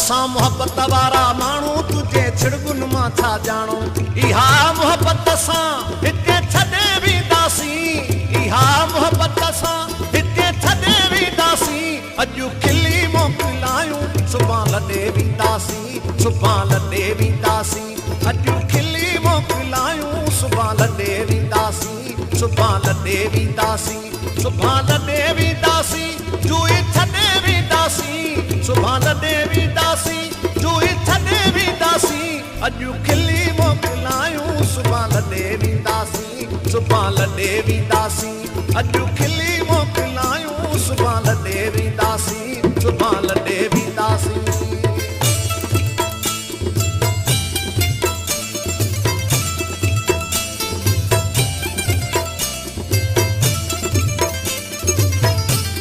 असां मोहब्बत वारा माण्हू तुझे छिड़गुन मां छा ॼाणो। इहा मोहब्बत सां हिते छॾे वेंदासीं, इहा मोहब्बत सां हिते छॾे वेंदासीं। अॼु खिली मोकिलायूं सुभां लॾे वेंदासीं, सुभां लॾे वेंदासीं। अॼु खिली मोकिलायूं सुभां लॾे वेंदासीं, सुभां लॾे वेंदासीं, सुभां लॾे वेंदासीं। जुई छॾे वेंदासीं, सुभां लॾे वेंदासीं, जुई छॾे वेंदासीं। अॼु खिली मोकिलायूं सुभां लॾे वेंदासीं, सुभां लॾे वेंदासीं। अॼु खिली मोकिलायूं सुभां लॾे वेंदासीं, सुभां लॾे